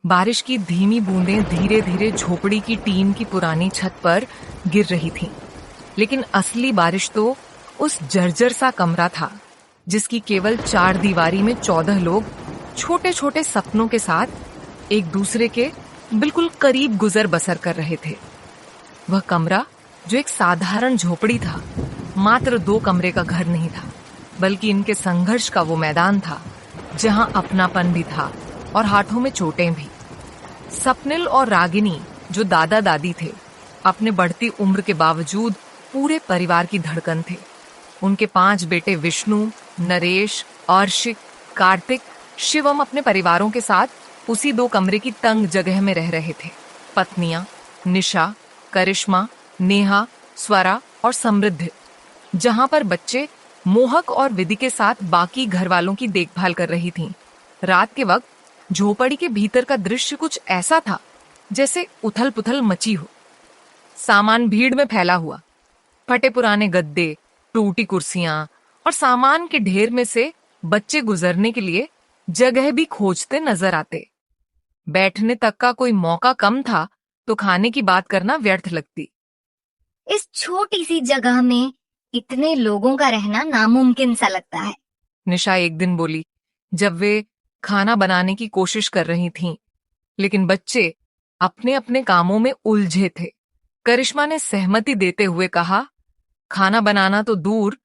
बारिश की धीमी बूंदें धीरे धीरे झोपड़ी की टीन की पुरानी छत पर गिर रही थीं। लेकिन असली बारिश तो उस जर्जर सा कमरा था जिसकी केवल 4 दीवारी में 14 लोग छोटे छोटे सपनों के साथ एक दूसरे के बिल्कुल करीब गुजर बसर कर रहे थे। वह कमरा जो एक साधारण झोपड़ी था, मात्र 2 कमरे का घर नहीं था, बल्कि इनके संघर्ष का वो मैदान था जहां अपनापन भी था और हाथों में चोटें भी। सपनिल और रागिनी जो दादा दादी थे, अपने बढ़ती उम्र के बावजूद पूरे परिवार की धड़कन थे। उनके 5 बेटे विष्णु, नरेश, अर्शिक, कार्तिक, शिवम अपने परिवारों के साथ उसी 2 कमरे की तंग जगह में रह रहे थे। पत्नियां निशा, करिश्मा, नेहा, स्वरा और समृद्धि, जहां पर बच्चे मोहक और विधि के साथ बाकी घर वालों की देखभाल कर रही थीं। रात के वक्त झोपड़ी के भीतर का दृश्य कुछ ऐसा था जैसे उथल पुथल मची हो। सामान भीड़ में फैला हुआ, फटे पुराने गद्दे, टूटी कुर्सियां और सामान के ढेर में से बच्चे गुजरने के लिए जगह भी खोजते नजर आते। बैठने तक का कोई मौका कम था तो खाने की बात करना व्यर्थ लगती। इस छोटी सी जगह में इतने लोगों का रहना नामुमकिन सा लगता है, निशा एक दिन बोली जब वे खाना बनाने की कोशिश कर रही थीं, लेकिन बच्चे अपने अपने कामों में उलझे थे। करिश्मा ने सहमति देते हुए कहा, खाना बनाना तो दूर,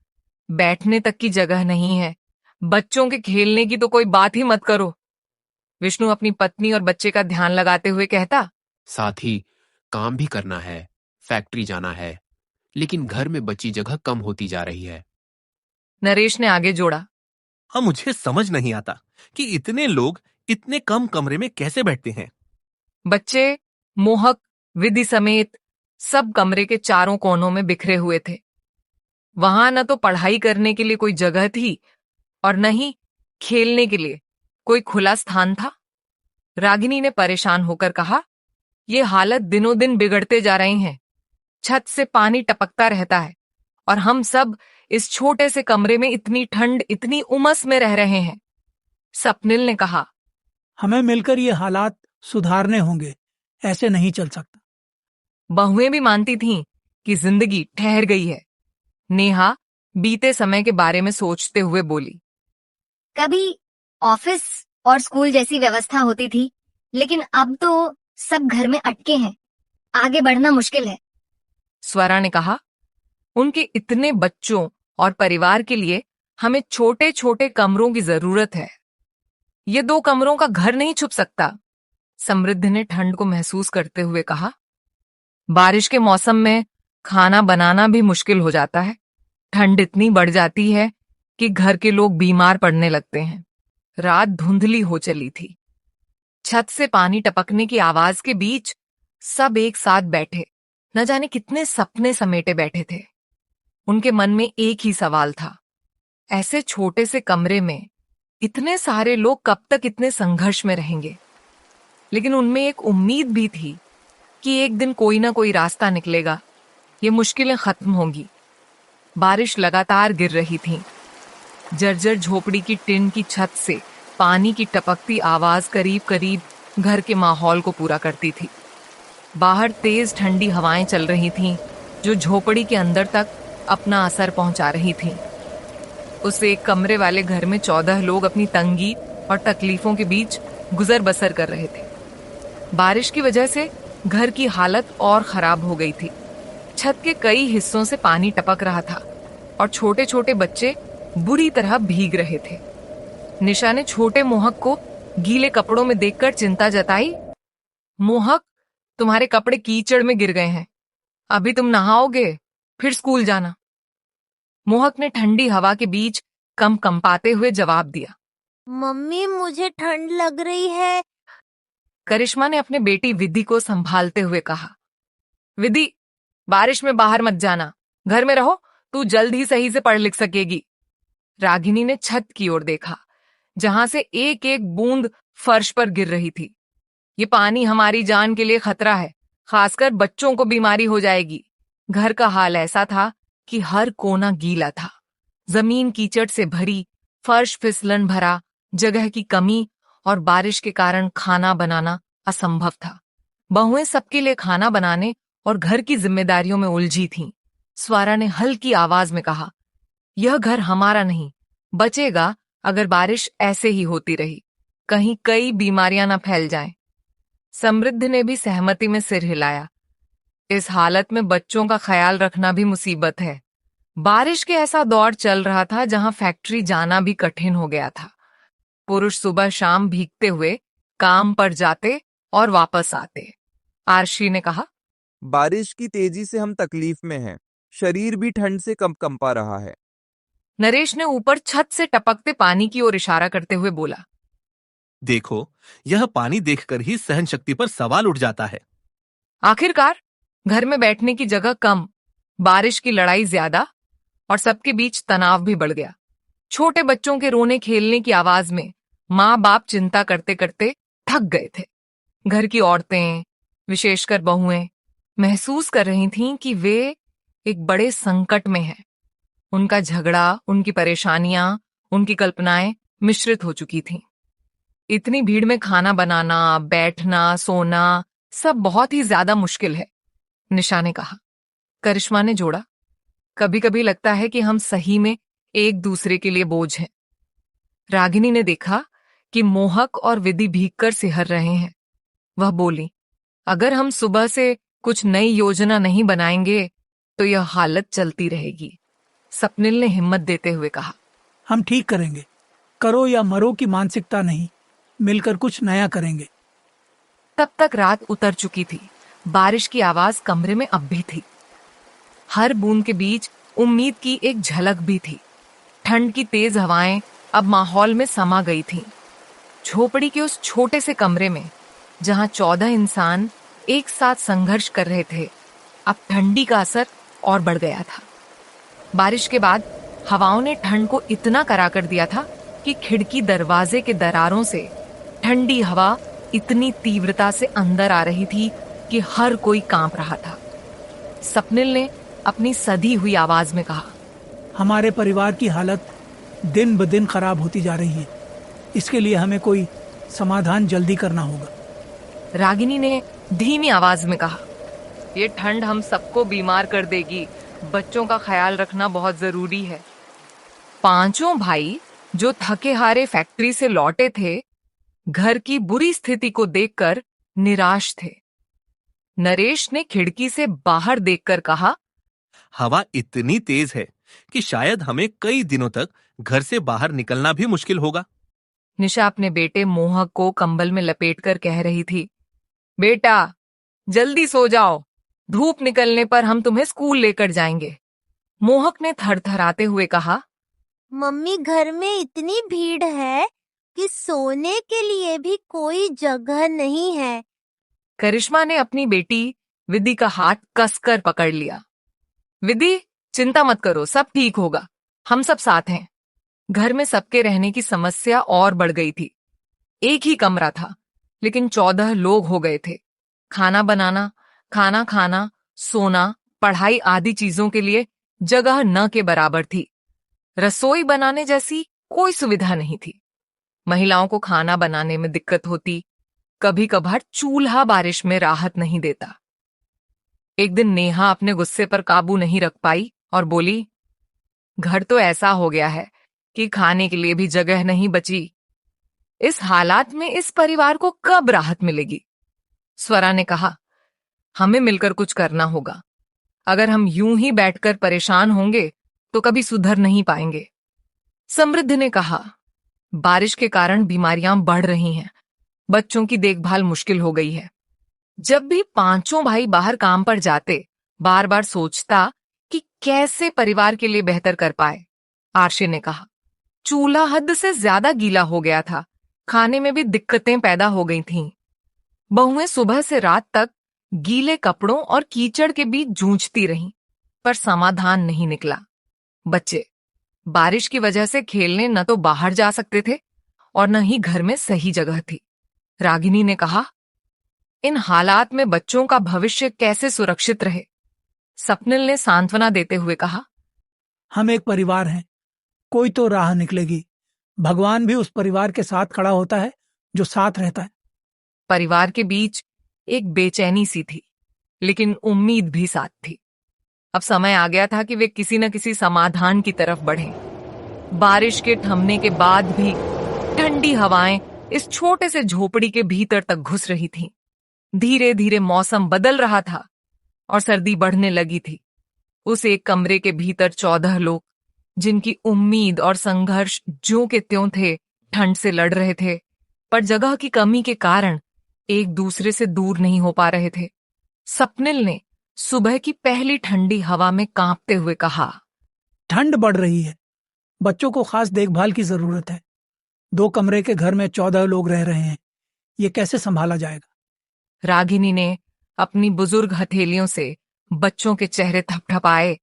बैठने तक की जगह नहीं है। बच्चों के खेलने की तो कोई बात ही मत करो। विष्णु अपनी पत्नी और बच्चे का ध्यान लगाते हुए कहता, साथ ही काम भी करना है, फैक्ट्री जाना है, लेकिन घर में बची जगह कम होती जा रही है। नरेश ने आगे जोड़ा, हाँ, मुझे समझ नहीं आता कि इतने लोग इतने कम कमरे में कैसे बैठते हैं। बच्चे मोहक, विधि समेत सब कमरे के चारों कोनों में बिखरे हुए थे। वहां न तो पढ़ाई करने के लिए कोई जगह थी और न ही खेलने के लिए कोई खुला स्थान था। रागिनी ने परेशान होकर कहा, यह हालत दिनों दिन बिगड़ते जा रही है। छत से पानी टपकता रहता है और हम सब इस छोटे से कमरे में इतनी ठंड, इतनी उमस में रह रहे हैं। सपनिल ने कहा, हमें मिलकर ये हालात सुधारने होंगे, ऐसे नहीं चल सकता। बहुएं भी मानती थीं कि जिंदगी ठहर गई है। नेहा बीते समय के बारे में सोचते हुए बोली, कभी ऑफिस और स्कूल जैसी व्यवस्था होती थी, लेकिन अब तो सब घर में अटके हैं, आगे बढ़ना मुश्किल है। स्वरा ने कहा, उनके इतने बच्चों और परिवार के लिए हमें छोटे छोटे कमरों की जरूरत है। ये 2 कमरों का घर नहीं छुप सकता। समृद्धि ने ठंड को महसूस करते हुए कहा, बारिश के मौसम में खाना बनाना भी मुश्किल हो जाता है। ठंड इतनी बढ़ जाती है कि घर के लोग बीमार पड़ने लगते हैं। रात धुंधली हो चली थी। छत से पानी टपकने की आवाज के बीच सब एक साथ बैठे न जाने कितने सपने समेटे बैठे थे। उनके मन में एक ही सवाल था, ऐसे छोटे से कमरे में इतने सारे लोग कब तक इतने संघर्ष में रहेंगे। लेकिन उनमें एक उम्मीद भी थी कि एक दिन कोई ना कोई रास्ता निकलेगा, ये मुश्किलें खत्म होंगी। बारिश लगातार गिर रही थी। जर्जर झोपड़ी की टिन की छत से पानी की टपकती आवाज करीब करीब घर के माहौल को पूरा करती थी। बाहर तेज ठंडी हवाएं चल रही थीं, जो झोपड़ी के अंदर तक अपना असर पहुंचा रही थीं। उस एक कमरे वाले घर में 14 लोग अपनी तंगी और तकलीफों के बीच गुजर बसर कर रहे थे। बारिश की वजह से घर की हालत और खराब हो गई थी। छत के कई हिस्सों से पानी टपक रहा था और छोटे छोटे बच्चे बुरी तरह भीग रहे थे। निशा ने छोटे मोहक को गीले कपड़ों में देखकर चिंता जताई, मोहक, तुम्हारे कपड़े कीचड़ में गिर गए हैं, अभी तुम नहाओगे फिर स्कूल जाना। मोहक ने ठंडी हवा के बीच कंपाते हुए जवाब दिया, मम्मी मुझे ठंड लग रही है। करिश्मा ने अपने बेटी विधि को संभालते हुए कहा, विधि, बारिश में बाहर मत जाना, घर में रहो, तू जल्द ही सही से पढ़ लिख सकेगी। रागिनी ने छत की ओर देखा, जहां से एक एक बूंद फर्श पर गिर रही थी। ये पानी हमारी जान के लिए खतरा है, खासकर बच्चों को बीमारी हो जाएगी। घर का हाल ऐसा था कि हर कोना गीला था, जमीन कीचड़ से भरी, फर्श फिसलन भरा, जगह की कमी और बारिश के कारण खाना बनाना असंभव था। बहुएं सबके लिए खाना बनाने और घर की जिम्मेदारियों में उलझी थीं। स्वरा ने हल्की आवाज में कहा, यह घर हमारा नहीं बचेगा अगर बारिश ऐसे ही होती रही। कहीं कई बीमारियां न फैल जाएं। समृद्ध ने भी सहमति में सिर हिलाया। इस हालत में बच्चों का ख्याल रखना भी मुसीबत है। बारिश के ऐसा दौर चल रहा था जहां फैक्ट्री जाना भी कठिन हो गया था। पुरुष सुबह शाम भीगते हुए काम पर जाते और वापस आते। आरशी ने कहा, बारिश की तेजी से हम तकलीफ में हैं। शरीर भी ठंड से कंपा रहा है। नरेश ने ऊपर छत से टपकते पानी की ओर इशारा करते हुए बोला, देखो, यह पानी देखकर ही सहन शक्ति पर सवाल उठ जाता है। आखिरकार घर में बैठने की जगह कम, बारिश की लड़ाई ज्यादा और सबके बीच तनाव भी बढ़ गया। छोटे बच्चों के रोने खेलने की आवाज में माँ बाप चिंता करते करते थक गए थे। घर की औरतें, विशेषकर बहुएं, महसूस कर रही थीं कि वे एक बड़े संकट में हैं। उनका झगड़ा, उनकी परेशानियां, उनकी कल्पनाएं मिश्रित हो चुकी थीं। इतनी भीड़ में खाना बनाना, बैठना, सोना सब बहुत ही ज्यादा मुश्किल है, निशा ने कहा। करिश्मा ने जोड़ा, कभी कभी लगता है कि हम सही में एक दूसरे के लिए बोझ हैं। रागिनी ने देखा कि मोहक और विधि भीगकर सिहर रहे हैं। वह बोली, अगर हम सुबह से कुछ नई योजना नहीं बनाएंगे तो यह हालत चलती रहेगी। सपनिल ने हिम्मत देते हुए कहा, हम ठीक करेंगे। करो या मरो की मानसिकता नहीं, मिलकर कुछ नया करेंगे। तब तक रात उतर चुकी थी। बारिश की आवाज कमरे में अब भी थी। हर बूंद के बीच उम्मीद की एक झलक भी थी। ठंड की तेज हवाएं अब माहौल में समा गई थीं। झोपड़ी के उस छोटे से कमरे में जहां 14 इंसान एक साथ संघर्ष कर रहे थे, अब ठंडी का असर और बढ़ गया था। बारिश के बाद हवाओं ने ठंड को इतना कड़ा कर दिया था कि खिड़की दरवाजे के दरारों से ठंडी हवा इतनी तीव्रता से अंदर आ रही थी कि हर कोई कांप रहा था। सपनिल ने अपनी सधी हुई आवाज में कहा, हमारे परिवार की हालत दिन ब दिन खराब होती जा रही है। इसके लिए हमें कोई समाधान जल्दी करना होगा। रागिनी ने धीमी आवाज में कहा, ये ठंड हम सबको बीमार कर देगी। बच्चों का ख्याल रखना बहुत जरूरी है। पांचों भाई जो थके हारे फैक्ट्री से लौटे थे, घर की बुरी स्थिति को देखकर निराश थे। नरेश ने खिड़की से बाहर देखकर कहा, हवा इतनी तेज है कि शायद हमें कई दिनों तक घर से बाहर निकलना भी मुश्किल होगा। निशा अपने बेटे मोहक को कंबल में लपेटकर कह रही थी, बेटा जल्दी सो जाओ, धूप निकलने पर हम तुम्हें स्कूल लेकर जाएंगे। मोहक ने थरथराते हुए कहा, मम्मी, घर में इतनी भीड़ है कि सोने के लिए भी कोई जगह नहीं है। करिश्मा ने अपनी बेटी विधि का हाथ कसकर पकड़ लिया। विधि, चिंता मत करो, सब ठीक होगा, हम सब साथ हैं। घर में सबके रहने की समस्या और बढ़ गई थी। एक ही कमरा था, लेकिन 14 लोग हो गए थे। खाना बनाना, खाना खाना, सोना, पढ़ाई आदि चीजों के लिए जगह न के बराबर थी। रसोई बनाने जैसी कोई सुविधा नहीं थी। महिलाओं को खाना बनाने में दिक्कत होती। कभी कभार चूल्हा बारिश में राहत नहीं देता। एक दिन नेहा अपने गुस्से पर काबू नहीं रख पाई और बोली, घर तो ऐसा हो गया है कि खाने के लिए भी जगह नहीं बची। इस हालात में इस परिवार को कब राहत मिलेगी? स्वरा ने कहा, हमें मिलकर कुछ करना होगा। अगर हम यूं ही बैठकर परेशान होंगे तो कभी सुधर नहीं पाएंगे। समृद्ध ने कहा, बारिश के कारण बीमारियां बढ़ रही हैं, बच्चों की देखभाल मुश्किल हो गई है। जब भी पांचों भाई बाहर काम पर जाते, बार बार सोचता कि कैसे परिवार के लिए बेहतर कर पाए। आरशी ने कहा, चूल्हा हद से ज्यादा गीला हो गया था, खाने में भी दिक्कतें पैदा हो गई थीं। बहुएं सुबह से रात तक गीले कपड़ों और कीचड़ के बीच जूझती रहीं, पर समाधान नहीं निकला। बच्चे बारिश की वजह से खेलने न तो बाहर जा सकते थे और न ही घर में सही जगह थी। रागिनी ने कहा, इन हालात में बच्चों का भविष्य कैसे सुरक्षित रहे? सपनिल ने सांत्वना देते हुए कहा, हम एक परिवार हैं, कोई तो राह निकलेगी। भगवान भी उस परिवार के साथ खड़ा होता है जो साथ रहता है। परिवार के बीच एक बेचैनी सी थी, लेकिन उम्मीद भी साथ थी। अब समय आ गया था कि वे किसी न किसी समाधान की तरफ बढ़ें। बारिश के थमने के बाद भी ठंडी हवाएं इस छोटे से झोपड़ी के भीतर तक घुस रही थीं। धीरे धीरे मौसम बदल रहा था और सर्दी बढ़ने लगी थी। उस एक कमरे के भीतर 14 लोग, जिनकी उम्मीद और संघर्ष ज्यों के त्यों थे, ठंड से लड़ रहे थे, पर जगह की कमी के कारण एक दूसरे से दूर नहीं हो पा रहे थे। सपनिल ने सुबह की पहली ठंडी हवा में कांपते हुए कहा, ठंड बढ़ रही है, बच्चों को खास देखभाल की जरूरत है। 2 कमरे के घर में 14 लोग रह रहे हैं, ये कैसे संभाला जाएगा? रागिनी ने अपनी बुजुर्ग हथेलियों से बच्चों के चेहरे थपथपाए।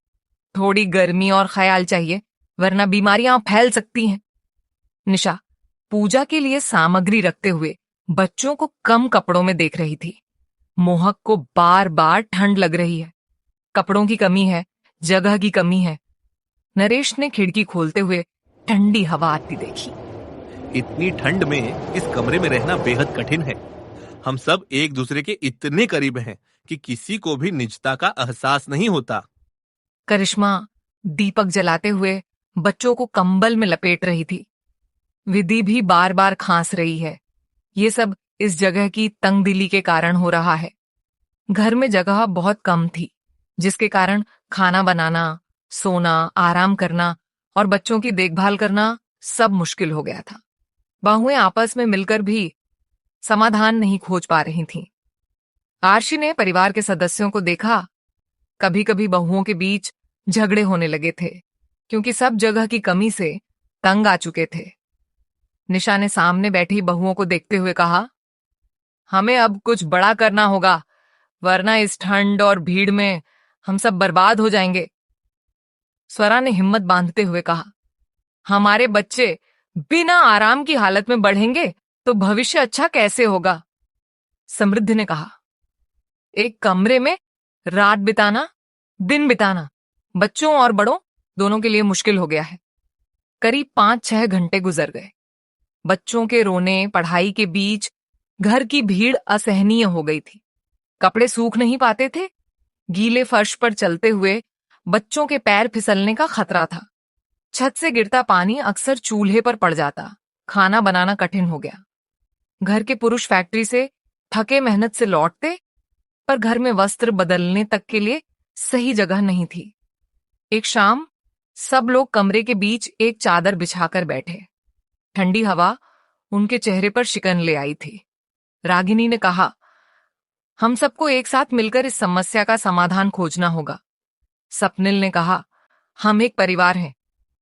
थोड़ी गर्मी और ख्याल चाहिए, वरना बीमारियां फैल सकती हैं। निशा पूजा के लिए सामग्री रखते हुए बच्चों को कम कपड़ों में देख रही थी। मोहक को बार बार ठंड लग रही है। कपड़ों की कमी है, जगह की कमी है। नरेश ने खिड़की खोलते हुए ठंडी हवा आती देखी। इतनी ठंड में इस कमरे में रहना बेहद कठिन है। हम सब एक दूसरे के इतने करीब हैं कि किसी को भी निजता का एहसास नहीं होता। करिश्मा दीपक जलाते हुए बच्चों को कंबल में लपेट रही थी। विधि भी बार बार खांस रही है। ये सब इस जगह की तंगदिली के कारण हो रहा है। घर में जगह बहुत कम थी, जिसके कारण खाना बनाना, सोना, आराम करना और बच्चों की देखभाल करना सब मुश्किल हो गया था। बहुएं आपस में मिलकर भी समाधान नहीं खोज पा रही थीं। आरशी ने परिवार के सदस्यों को देखा। कभी कभी बहुओं के बीच झगड़े होने लगे थे, क्योंकि सब जगह की कमी से तंग आ चुके थे। निशा ने सामने बैठी बहुओं को देखते हुए कहा, हमें अब कुछ बड़ा करना होगा, वरना इस ठंड और भीड़ में हम सब बर्बाद हो जाएंगे। स्वरा ने हिम्मत बांधते हुए कहा, हमारे बच्चे बिना आराम की हालत में बढ़ेंगे तो भविष्य अच्छा कैसे होगा? समृद्धि ने कहा, एक कमरे में रात बिताना, दिन बिताना बच्चों और बड़ों दोनों के लिए मुश्किल हो गया है। करीब 5-6 घंटे गुजर गए। बच्चों के रोने, पढ़ाई के बीच घर की भीड़ असहनीय हो गई थी। कपड़े सूख नहीं पाते थे। गीले फर्श पर चलते हुए बच्चों के पैर फिसलने का खतरा था। छत से गिरता पानी अक्सर चूल्हे पर पड़ जाता। खाना बनाना कठिन हो गया। घर के पुरुष फैक्ट्री से थके मेहनत से लौटते, पर घर में वस्त्र बदलने तक के लिए सही जगह नहीं थी। एक शाम सब लोग कमरे के बीच एक चादर बिछाकर बैठे। ठंडी हवा उनके चेहरे पर शिकन ले आई थी। रागिनी ने कहा, हम सबको एक साथ मिलकर इस समस्या का समाधान खोजना होगा। सपनिल ने कहा, हम एक परिवार हैं,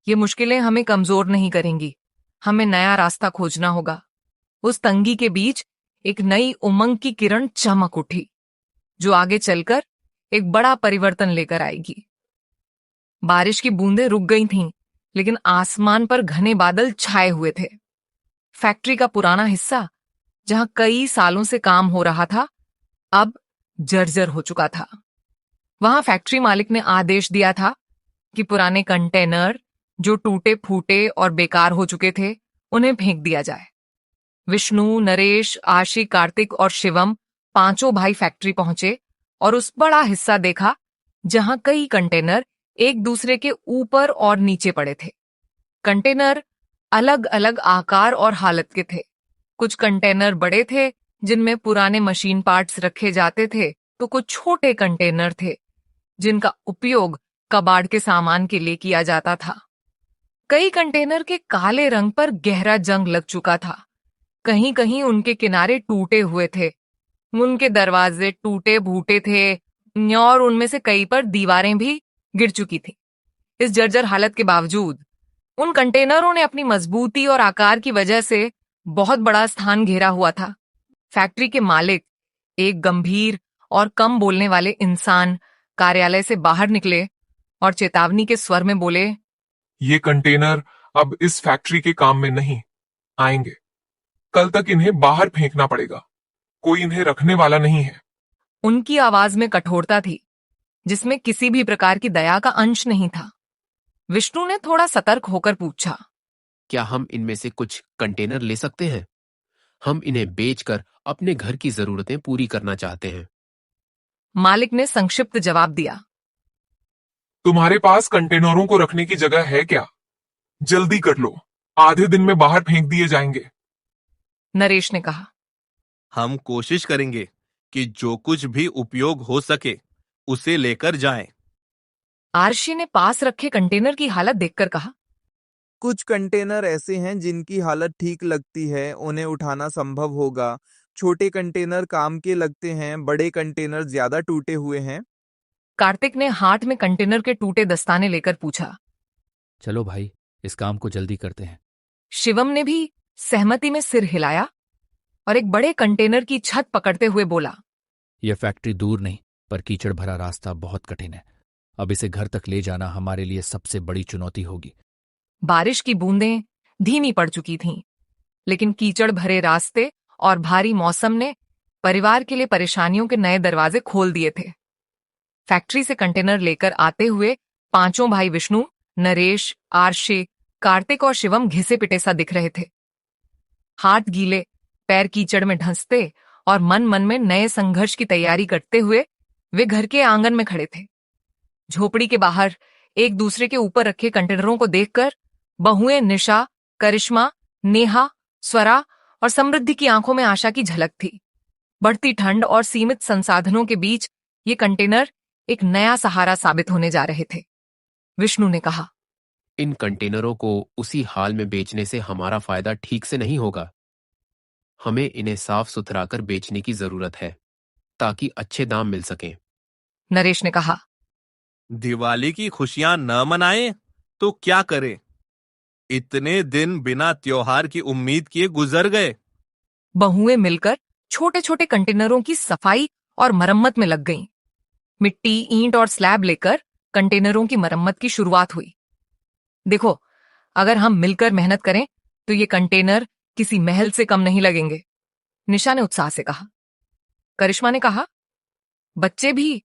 ये मुश्किलें हमें कमजोर नहीं करेंगी। हमें नया रास्ता खोजना होगा। उस तंगी के बीच एक नई उमंग की किरण चमक उठी, जो आगे चलकर एक बड़ा परिवर्तन लेकर आएगी। बारिश की बूंदें रुक गई थीं, लेकिन आसमान पर घने बादल छाए हुए थे। फैक्ट्री का पुराना हिस्सा, जहां कई सालों से काम हो रहा था, अब जर्जर हो चुका था। वहां फैक्ट्री मालिक ने आदेश दिया था कि पुराने कंटेनर जो टूटे फूटे और बेकार हो चुके थे, उन्हें फेंक दिया जाए। विष्णु, नरेश, आशी, कार्तिक और शिवम 5 भाई फैक्ट्री पहुंचे और उस बड़ा हिस्सा देखा जहां कई कंटेनर एक दूसरे के ऊपर और नीचे पड़े थे। कंटेनर अलग अलग आकार और हालत के थे। कुछ कंटेनर बड़े थे, जिनमें पुराने मशीन पार्ट्स रखे जाते थे, तो कुछ छोटे कंटेनर थे जिनका उपयोग कबाड़ के सामान के लिए किया जाता था। कई कंटेनर के काले रंग पर गहरा जंग लग चुका था। कहीं कहीं उनके किनारे टूटे हुए थे। उनके दरवाजे टूटे फूटे थे और उनमें से कई पर दीवारें भी गिर चुकी थी। इस जर्जर हालत के बावजूद उन कंटेनरों ने अपनी मजबूती और आकार की वजह से बहुत बड़ा स्थान घेरा हुआ था। फैक्ट्री के मालिक, एक गंभीर और कम बोलने वाले इंसान, कार्यालय से बाहर निकले और चेतावनी के स्वर में बोले, ये कंटेनर अब इस फैक्ट्री के काम में नहीं आएंगे। कल तक इन्हें बाहर फेंकना पड़ेगा। कोई इन्हें रखने वाला नहीं है। उनकी आवाज में कठोरता थी, जिसमें किसी भी प्रकार की दया का अंश नहीं था। विष्णु ने थोड़ा सतर्क होकर पूछा, क्या हम इनमें से कुछ कंटेनर ले सकते हैं? हम इन्हें बेचकर अपने घर की जरूरतें पूरी करना चाहते हैं। मालिक ने संक्षिप्त जवाब दिया। तुम्हारे पास कंटेनरों को रखने की जगह है क्या? जल्दी कर लो, आधे दिन में बाहर फेंक दिए जाएंगे। नरेश ने कहा। हम कोशिश करेंगे कि जो कुछ भी उपयोग हो सके उसे लेकर जाएं। आरशी ने पास रखे कंटेनर की हालत देखकर कहा। कुछ कंटेनर ऐसे हैं जिनकी हालत ठीक लगती है, उन्हें उठाना संभव होगा। छोटे कंटेनर काम के लगते हैं, बड़े कंटेनर ज्यादा टूटे हुए हैं। कार्तिक ने हाथ में कंटेनर के टूटे दस्ताने लेकर पूछा। चलो भाई, इस काम को जल्दी करते हैं। शिवम ने भी सहमति में सिर हिलाया और एक बड़े कंटेनर की छत पकड़ते हुए बोला। यह फैक्ट्री दूर नहीं, पर कीचड़ भरा रास्ता बहुत कठिन है। अब इसे घर तक ले जाना हमारे लिए सबसे बड़ी चुनौती होगी। बारिश की बूंदें धीमी पड़ चुकी थीं, लेकिन कीचड़ भरे रास्ते और भारी मौसम ने परिवार के लिए परेशानियों के नए दरवाजे खोल दिए थे। फैक्ट्री से कंटेनर लेकर आते हुए पांचों भाई विष्णु, नरेश, आरशे, कार्तिक और शिवम घिसे पिटे सा दिख रहे थे। हाथ गीले, पैर कीचड़ में ढंसते और मन मन में नए संघर्ष की तैयारी करते हुए वे घर के आंगन में खड़े थे। झोपड़ी के बाहर एक दूसरे के ऊपर रखे कंटेनरों को देखकर बहुएं निशा, करिश्मा, नेहा, स्वरा और समृद्धि की आंखों में आशा की झलक थी। बढ़ती ठंड और सीमित संसाधनों के बीच ये कंटेनर एक नया सहारा साबित होने जा रहे थे। विष्णु ने कहा। इन कंटेनरों को उसी हाल में बेचने से हमारा फायदा ठीक से नहीं होगा। हमें इन्हें साफ सुथरा कर बेचने की जरूरत है ताकि अच्छे दाम मिल सकें। नरेश ने कहा। दिवाली की खुशियां न मनाएं तो क्या करें? इतने दिन बिना त्योहार की उम्मीद किए गुजर गए। बहुएं मिलकर छोटे छोटे कंटेनरों की सफाई और मरम्मत में लग गईं। मिट्टी, ईंट और स्लैब लेकर कंटेनरों की मरम्मत की शुरुआत हुई। देखो, अगर हम मिलकर मेहनत करें तो ये कंटेनर किसी महल से कम नहीं लगेंगे, निशा ने उत्साह से कहा। करिश्मा ने कहा। बच्चे भी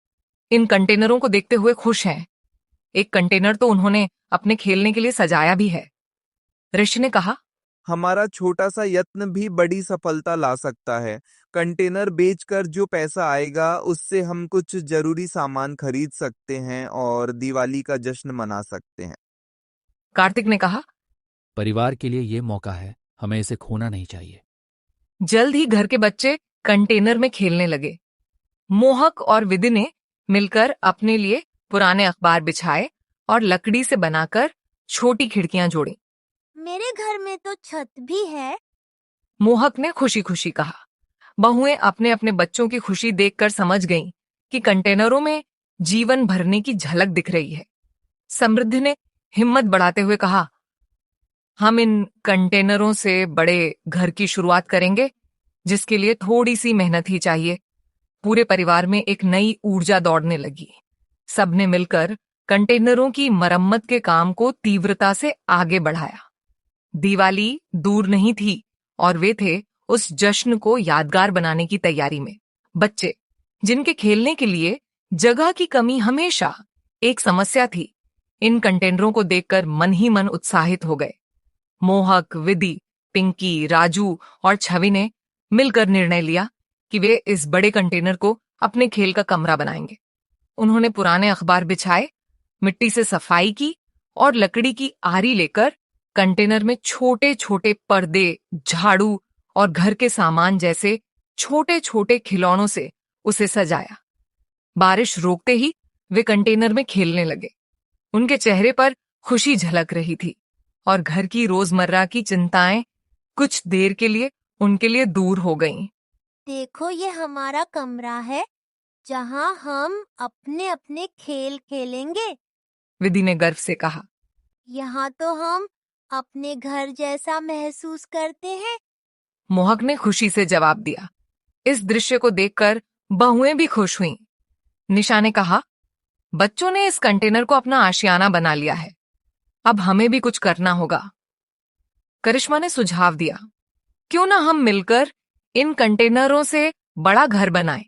इन कंटेनरों को देखते हुए खुश हैं। एक कंटेनर तो उन्होंने अपने खेलने के लिए सजाया भी है। ऋषि ने कहा। हमारा छोटा सा यत्न भी बड़ी सफलता ला सकता है। कंटेनर बेचकर जो पैसा आएगा उससे हम कुछ जरूरी सामान खरीद सकते हैं और दिवाली का जश्न मना सकते हैं। कार्तिक ने कहा। परिवार के लिए ये मौका है, हमें इसे खोना नहीं चाहिए। जल्द ही घर के बच्चे कंटेनर में खेलने लगे। मोहक और विधि ने मिलकर अपने लिए पुराने अखबार बिछाए और लकड़ी से बनाकर छोटी खिड़कियां जोड़ी। मेरे घर में तो छत भी है। मोहक ने खुशी खुशी कहा। बहुएं अपने अपने बच्चों की खुशी देखकर समझ गईं कि कंटेनरों में जीवन भरने की झलक दिख रही है। समृद्धि ने हिम्मत बढ़ाते हुए कहा। हम इन कंटेनरों से बड़े घर की शुरुआत करेंगे, जिसके लिए थोड़ी सी मेहनत ही चाहिए। पूरे परिवार में एक नई ऊर्जा दौड़ने लगी। सबने मिलकर कंटेनरों की मरम्मत के काम को तीव्रता से आगे बढ़ाया। दिवाली दूर नहीं थी और वे थे उस जश्न को यादगार बनाने की तैयारी में। बच्चे, जिनके खेलने के लिए जगह की कमी हमेशा एक समस्या थी, इन कंटेनरों को देखकर मन ही मन उत्साहित हो गए। मोहक, विधि, पिंकी, राजू और छवि ने मिलकर निर्णय लिया कि वे इस बड़े कंटेनर को अपने खेल का कमरा बनाएंगे। उन्होंने पुराने अखबार बिछाए, मिट्टी से सफाई की और लकड़ी की आरी लेकर कंटेनर में छोटे छोटे पर्दे, झाड़ू और घर के सामान जैसे छोटे छोटे खिलौनों से उसे सजाया। बारिश रोकते ही वे कंटेनर में खेलने लगे। उनके चेहरे पर खुशी झलक रही थी और घर की रोजमर्रा की चिंताएं कुछ देर के लिए उनके लिए दूर हो गईं। देखो, ये हमारा कमरा है जहाँ हम अपने अपने खेल खेलेंगे। विधि ने गर्व से कहा। यहाँ तो हम अपने घर जैसा महसूस करते हैं। मोहक ने खुशी से जवाब दिया। इस दृश्य को देखकर बहुएं भी खुश हुईं। निशा ने कहा, बच्चों ने इस कंटेनर को अपना आशियाना बना लिया है, अब हमें भी कुछ करना होगा। करिश्मा ने सुझाव दिया, क्यों ना हम मिलकर इन कंटेनरों से बड़ा घर बनाएं,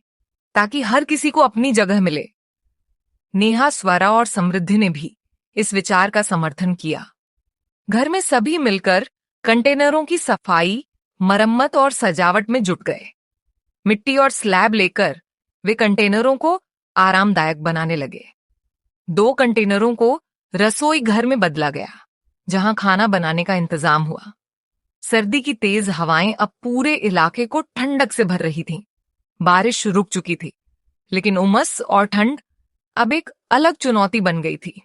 ताकि हर किसी को अपनी जगह मिले। नेहा, स्वरा और समृद्धि ने भी इस विचार का समर्थन किया। घर में सभी मिलकर कंटेनरों की सफाई, मरम्मत और सजावट में जुट गए। मिट्टी और स्लैब लेकर वे कंटेनरों को आरामदायक बनाने लगे। 2 कंटेनरों को रसोई घर में बदला गया, जहां खाना बनाने का इंतजाम हुआ। सर्दी की तेज हवाएं अब पूरे इलाके को ठंडक से भर रही थीं। बारिश रुक चुकी थी, लेकिन उमस और ठंड अब एक अलग चुनौती बन गई थी।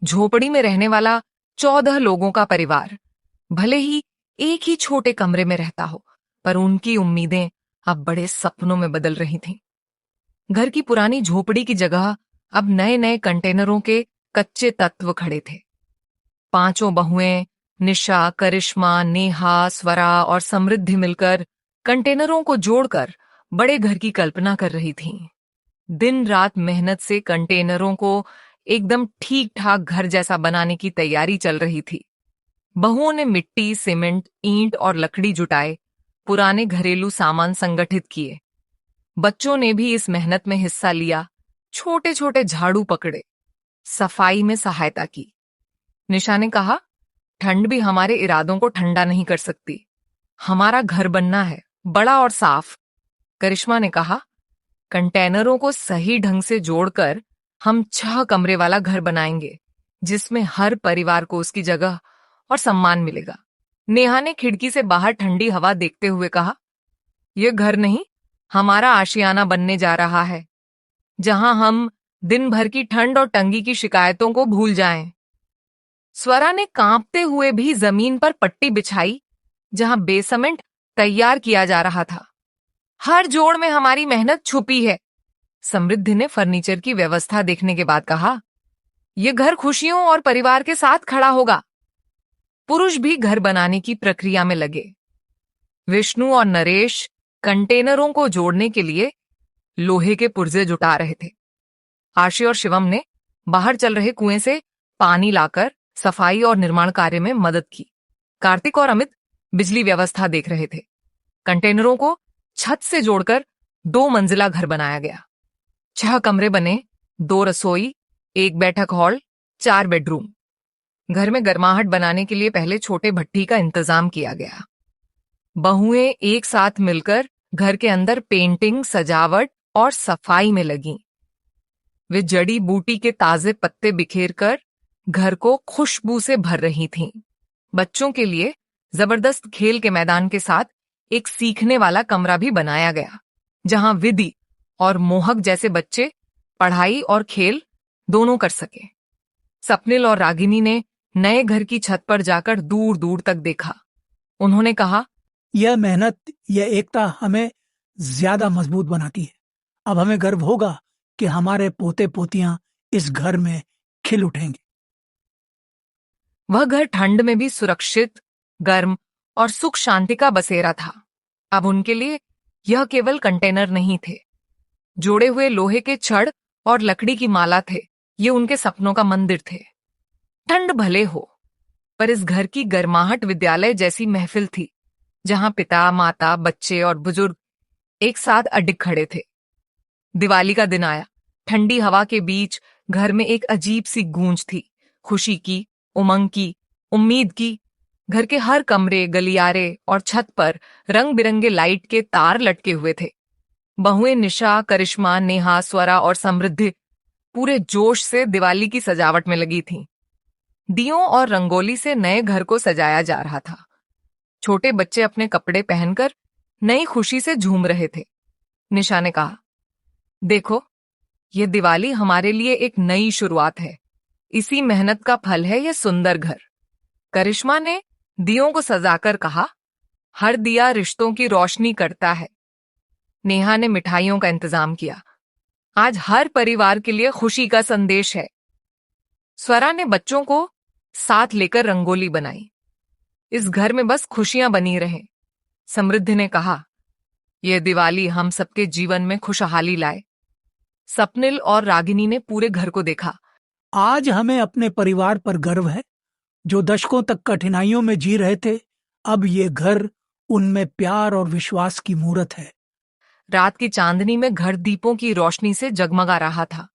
झोपड़ी में रहने वाला 14 लोगों का परिवार भले ही एक ही छोटे कमरे में रहता हो, पर उनकी उम्मीदें अब बड़े सपनों में बदल रही थीं। घर की पुरानी झोपड़ी की जगह अब नए नए कंटेनरों के कच्चे तत्व खड़े थे। 5 बहुएं निशा, करिश्मा, नेहा, स्वरा और समृद्धि मिलकर कंटेनरों को जोड़कर बड़े घर की कल्पना कर रही थीं। दिन रात मेहनत से कंटेनरों को एकदम ठीक ठाक घर जैसा बनाने की तैयारी चल रही थी। बहुओं ने मिट्टी, सीमेंट, ईंट और लकड़ी जुटाए, पुराने घरेलू सामान संगठित किए। बच्चों ने भी इस मेहनत में हिस्सा लिया, छोटे छोटे झाड़ू पकड़े, सफाई में सहायता की। निशा ने कहा, ठंड भी हमारे इरादों को ठंडा नहीं कर सकती। हमारा घर बनना है, बड़ा और साफ। करिश्मा ने कहा, कंटेनरों को सही ढंग से जोड़कर हम 6 कमरे वाला घर बनाएंगे, जिसमें हर परिवार को उसकी जगह और सम्मान मिलेगा। नेहा ने खिड़की से बाहर ठंडी हवा देखते हुए कहा, यह घर नहीं, हमारा आशियाना बनने जा रहा है, जहां हम दिन भर की ठंड और तंगी की शिकायतों को भूल जाएं। स्वरा ने कांपते हुए भी जमीन पर पट्टी बिछाई, जहां बेसमेंट तैयार किया जा रहा था। हर जोड़ में हमारी मेहनत छुपी है। समृद्धि ने फर्नीचर की व्यवस्था देखने के बाद कहा, यह घर खुशियों और परिवार के साथ खड़ा होगा। पुरुष भी घर बनाने की प्रक्रिया में लगे। विष्णु और नरेश कंटेनरों को जोड़ने के लिए लोहे के पुर्जे जुटा रहे थे। आशी और शिवम ने बाहर चल रहे कुएं से पानी लाकर सफाई और निर्माण कार्य में मदद की। कार्तिक और अमित बिजली व्यवस्था देख रहे थे। कंटेनरों को छत से जोड़कर 2 मंजिला घर बनाया गया। 6 कमरे बने, 2 रसोई, 1 बैठक हॉल, 4 बेडरूम। घर में गर्माहट बनाने के लिए पहले छोटे भट्ठी का इंतजाम किया गया। बहुएं एक साथ मिलकर घर के अंदर पेंटिंग, सजावट और सफाई में लगीं। वे जड़ी बूटी के ताजे पत्ते बिखेरकर घर को खुशबू से भर रही थीं। बच्चों के लिए जबरदस्त खेल के मैदान के साथ एक सीखने वाला कमरा भी बनाया गया, जहां विधि और मोहक जैसे बच्चे पढ़ाई और खेल दोनों कर सके। सपनिल और रागिनी ने नए घर की छत पर जाकर दूर दूर तक देखा। उन्होंने कहा, यह मेहनत, यह एकता हमें ज्यादा मजबूत बनाती है। अब हमें गर्व होगा कि हमारे पोते पोतियां इस घर में खिल उठेंगे। वह घर ठंड में भी सुरक्षित, गर्म और सुख शांति का बसेरा था। अब उनके लिए यह केवल कंटेनर नहीं थे, जोड़े हुए लोहे के छड़ और लकड़ी की माला थे। ये उनके सपनों का मंदिर थे। ठंड भले हो, पर इस घर की गर्माहट विद्यालय जैसी महफिल थी, जहां पिता, माता, बच्चे और बुजुर्ग एक साथ अडिग खड़े थे। दिवाली का दिन आया। ठंडी हवा के बीच घर में एक अजीब सी गूंज थी, खुशी की, उमंग की, उम्मीद की। घर के हर कमरे, गलियारे और छत पर रंग बिरंगे लाइट के तार लटके हुए थे। बहुएं निशा, करिश्मा, नेहा, स्वरा और समृद्धि पूरे जोश से दिवाली की सजावट में लगी थीं। दियों और रंगोली से नए घर को सजाया जा रहा था। छोटे बच्चे अपने कपड़े पहनकर नई खुशी से झूम रहे थे। निशा ने कहा, देखो, यह दिवाली हमारे लिए एक नई शुरुआत है। इसी मेहनत का फल है यह सुंदर घर। करिश्मा ने दियों को सजाकर कहा, हर दिया रिश्तों की रोशनी करता है। नेहा ने मिठाइयों का इंतजाम किया। आज हर परिवार के लिए खुशी का संदेश है। स्वरा ने बच्चों को साथ लेकर रंगोली बनाई। इस घर में बस खुशियां बनी रहें। समृद्धि ने कहा, यह दिवाली हम सबके जीवन में खुशहाली लाए। सपनिल और रागिनी ने पूरे घर को देखा। आज हमें अपने परिवार पर गर्व है, जो दशकों तक कठिनाइयों में जी रहे थे। अब ये घर उनमें प्यार और विश्वास की मूरत है। रात की चांदनी में घर दीपों की रोशनी से जगमगा रहा था।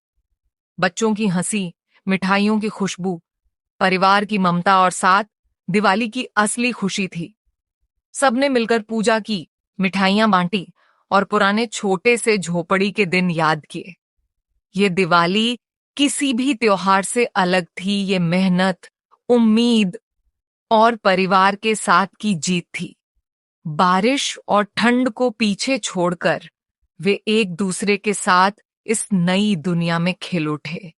बच्चों की हंसी, मिठाइयों की खुशबू, परिवार की ममता और साथ दिवाली की असली खुशी थी। सबने मिलकर पूजा की, मिठाइयां बांटी और पुराने छोटे से झोपड़ी के दिन याद किए। ये दिवाली किसी भी त्योहार से अलग थी। ये मेहनत, उम्मीद और परिवार के साथ की जीत थी। बारिश और ठंड को पीछे छोड़कर वे एक दूसरे के साथ इस नई दुनिया में खिल उठे।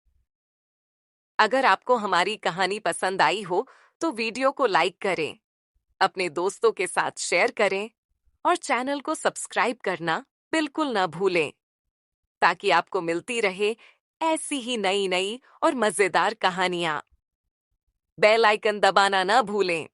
अगर आपको हमारी कहानी पसंद आई हो तो वीडियो को लाइक करें, अपने दोस्तों के साथ शेयर करें और चैनल को सब्सक्राइब करना बिल्कुल न भूलें, ताकि आपको मिलती रहे ऐसी ही नई नई और मजेदार कहानियां। बेल आइकन दबाना न भूलें।